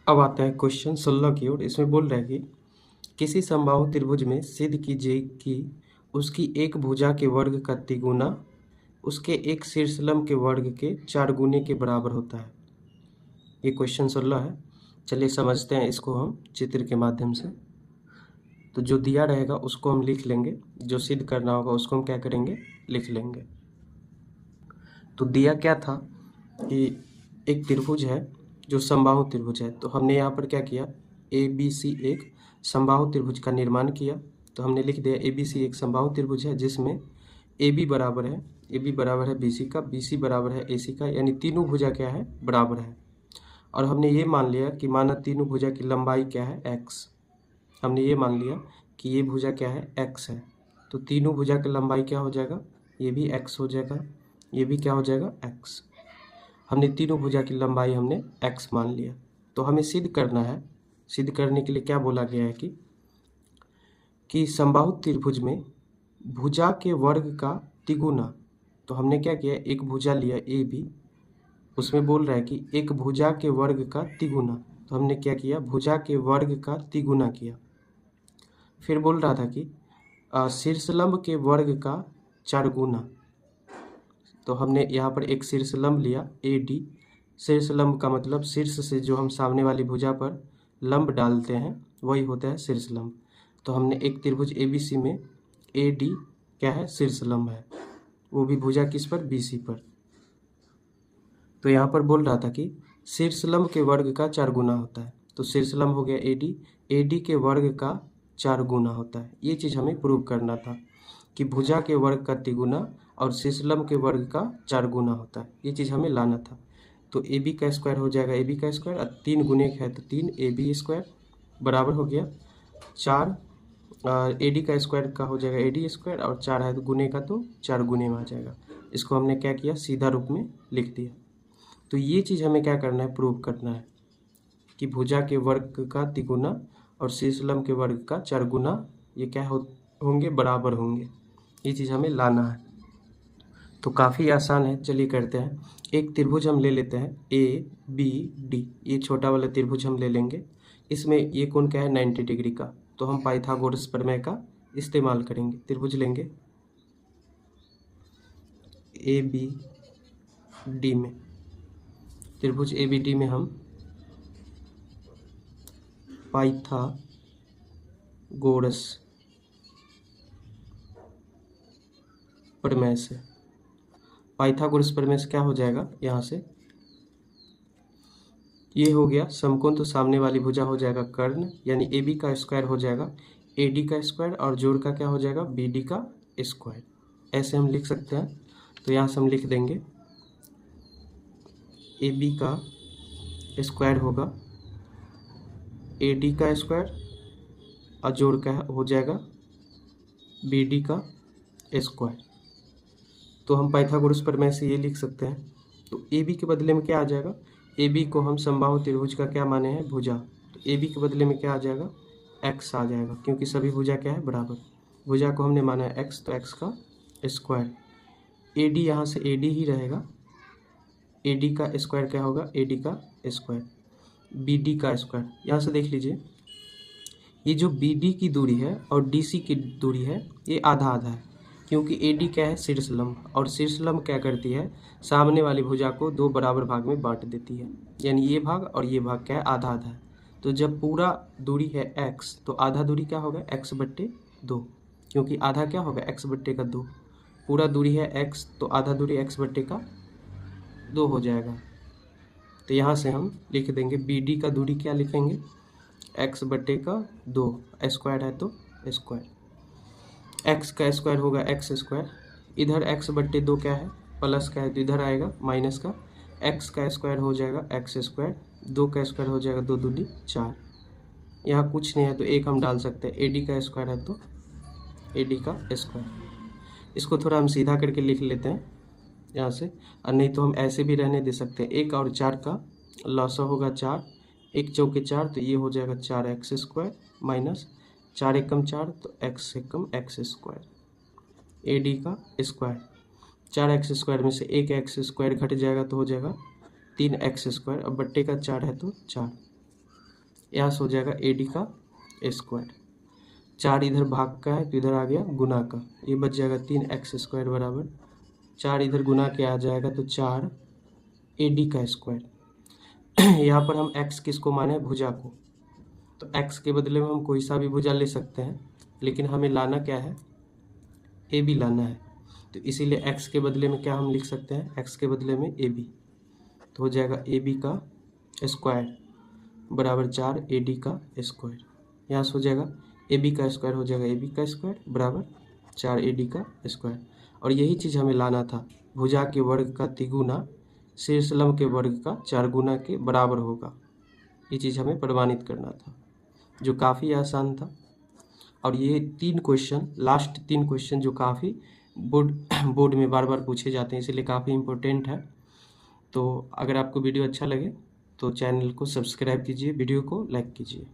अब आता है क्वेश्चन 16 की ओर। इसमें बोल रहा है कि किसी समबाहु त्रिभुज में सिद्ध कीजिए कि उसकी एक भुजा के वर्ग का तिगुना उसके एक शीर्षलंब के वर्ग के 4 गुने के बराबर होता है। ये क्वेश्चन 16 है। चलिए समझते हैं इसको हम चित्र के माध्यम से। तो जो दिया रहेगा उसको हम लिख लेंगे, जो सिद्ध करना होगा उसको हम क्या करेंगे, लिख लेंगे। तो दिया क्या था कि एक त्रिभुज है जो समबाहु त्रिभुज है। तो हमने यहाँ पर क्या किया, ए बी सी एक समबाहु त्रिभुज का निर्माण किया। तो हमने लिख दिया ए बी सी एक समबाहु त्रिभुज है जिसमें ए बी बराबर है बी सी का, बी सी बराबर है ए सी का, यानी तीनों भुजा क्या है, बराबर है। और हमने ये मान लिया कि माना तीनों भुजा की लंबाई क्या है, एक्स। हमने ये मान लिया कि ये भुजा क्या है, एक्स है। तो तीनों भुजा की लंबाई क्या हो जाएगा, ये भी एक्स हो जाएगा, ये भी क्या हो जाएगा, एक्स। हमने तीनों भुजा की लंबाई हमने एक्स मान लिया। तो हमें सिद्ध करना है। सिद्ध करने के लिए क्या बोला गया है कि समबाहु त्रिभुज में भुजा के वर्ग का तिगुना। तो हमने क्या किया, एक भुजा लिया ए बी, उसमें बोल रहा है कि एक भुजा के वर्ग का तिगुना। तो हमने क्या किया, भुजा के वर्ग का तिगुना किया। फिर बोल रहा था कि शीर्षलंब के वर्ग का 4 गुना। तो हमने यहाँ पर एक शीर्षलंब लिया ए डी। शीर्षलंब का मतलब शीर्ष से जो हम सामने वाली भुजा पर लंब डालते हैं वही होता है शीर्षलंब। तो हमने एक त्रिभुज ए बी सी में ए डी क्या है, शीर्षलंब है, वो भी भुजा किस पर, बी सी पर। तो यहाँ पर बोल रहा था कि शीर्षलंब के वर्ग का 4 गुना होता है। तो शीर्षलंब हो गया ए डी के वर्ग का 4 गुना होता है। ये चीज़ हमें प्रूव करना था कि भुजा के वर्ग का तिगुना और शीर्षलंब के वर्ग का 4 गुना होता है। ये चीज़ हमें लाना था। तो ए बी का स्क्वायर हो जाएगा ए बी का स्क्वायर, और 3 गुने है तो 3 ए बी स्क्वायर बराबर हो गया 4। ए डी का स्क्वायर का हो जाएगा ए डी स्क्वायर, और 4 है तो गुने का तो 4 गुने में आ जाएगा। इसको हमने क्या किया, सीधा रूप में लिख दिया। तो ये चीज़ हमें क्या करना है, प्रूव करना है कि भुजा के वर्ग का तिगुना और शीर्षलंब के वर्ग का 4 गुना ये क्या होंगे, बराबर होंगे। ये चीज़ हमें लाना है। तो काफ़ी आसान है, चलिए करते हैं। एक त्रिभुज हम ले लेते हैं ए बी डी। ये छोटा वाला त्रिभुज हम ले लेंगे। इसमें ये कोण क्या है, 90 डिग्री का। तो हम पाइथागोरस प्रमेय का इस्तेमाल करेंगे। त्रिभुज लेंगे ए बी डी में, त्रिभुज ए बी डी में हम पाइथागोरस प्रमेय से, पाइथागोरस प्रमेय से क्या हो जाएगा, यहाँ से ये हो गया समकोण। तो सामने वाली भुजा हो जाएगा कर्ण, यानी ए बी का स्क्वायर हो जाएगा ए डी का स्क्वायर, और जोड़ का क्या हो जाएगा, बी डी का स्क्वायर। ऐसे हम लिख सकते हैं। तो यहाँ से हम लिख देंगे ए बी का स्क्वायर होगा ए डी का स्क्वायर, और जोड़ का हो जाएगा बी डी का स्क्वायर। तो हम पाइथागोरस प्रमेय से ये लिख सकते हैं। तो ए बी के बदले में क्या आ जाएगा, ए बी को हम समबाहु त्रिभुज का क्या माने हैं, भुजा। तो ए बी के बदले में क्या आ जाएगा, एक्स आ जाएगा, क्योंकि सभी भुजा क्या है, बराबर। भुजा को हमने माना है एक्स, तो एक्स का स्क्वायर। ए डी यहाँ से ए डी ही रहेगा, ए डी का स्क्वायर क्या होगा, ए डी का स्क्वायर, बी डी का स्क्वायर। यहाँ से देख लीजिए, ये जो बी डी की दूरी है और डी सी की दूरी है ये आधा आधा है, क्योंकि ए डी क्या है, शीर्षलंब, और शीर्षलंब क्या करती है, सामने वाली भुजा को 2 बराबर भाग में बांट देती है। यानी ये भाग और ये भाग क्या है, आधा आधा है। तो जब पूरा दूरी है x, तो आधा दूरी क्या होगा, x/2, क्योंकि आधा क्या होगा, x/2। पूरा दूरी है x, तो आधा दूरी x/2 हो जाएगा। तो यहाँ से हम लिख देंगे बी डी का दूरी क्या लिखेंगे, x/2, स्क्वायर है तो स्क्वायर, x का स्क्वायर होगा x स्क्वायर, इधर x/2 क्या है, प्लस का है तो इधर आएगा माइनस का, x का स्क्वायर हो जाएगा x स्क्वायर, 2 का स्क्वायर हो जाएगा 2 दूनी 4। यहाँ कुछ नहीं है तो 1 हम डाल सकते हैं, ए डी का स्क्वायर है तो ए डी का स्क्वायर। इसको थोड़ा हम सीधा करके लिख लेते हैं यहाँ से, और नहीं तो हम ऐसे भी रहने दे सकते हैं। 1 और 4 का लॉसा होगा 4, 1 चौके 4, तो ये हो जाएगा 4x स्क्वायर माइनस 4 एकम 4, तो x Ekam x square, A D का स्क्वायर। 4x स्क्वायर में से 1x स्क्वायर घट जाएगा तो हो जाएगा 3x स्क्वायर, अब बट्टे का 4 है तो 4। यहाँ से हो जाएगा ए डी का स्क्वायर। 4 इधर भाग का है तो इधर आ गया गुना का, ये बच जाएगा 3x² बराबर 4 इधर गुना के आ जाएगा तो 4 ए डी का स्क्वायर। यहाँ पर हम x किसको माने, भुजा को, तो x के बदले में हम कोई सा भी भुजा ले सकते हैं, लेकिन हमें लाना क्या है, ए बी लाना है। तो इसीलिए x के बदले में क्या हम लिख सकते हैं, x के बदले में ए बी, तो हो जाएगा ए बी का स्क्वायर बराबर 4 ए डी का स्क्वायर। यहाँ से हो जाएगा ए बी का स्क्वायर हो जाएगा ए बी का स्क्वायर बराबर 4 ए डी का स्क्वायर। और यही चीज़ हमें लाना था, भुजा के वर्ग का तिगुना शीर्षलंब के वर्ग का 4 गुना के बराबर होगा। ये चीज़ हमें प्रमाणित करना था, जो काफ़ी आसान था। और ये 3 क्वेश्चन, लास्ट 3 क्वेश्चन जो काफ़ी बोर्ड में बार बार पूछे जाते हैं, इसलिए काफ़ी इम्पोर्टेंट है। तो अगर आपको वीडियो अच्छा लगे तो चैनल को सब्सक्राइब कीजिए, वीडियो को लाइक कीजिए।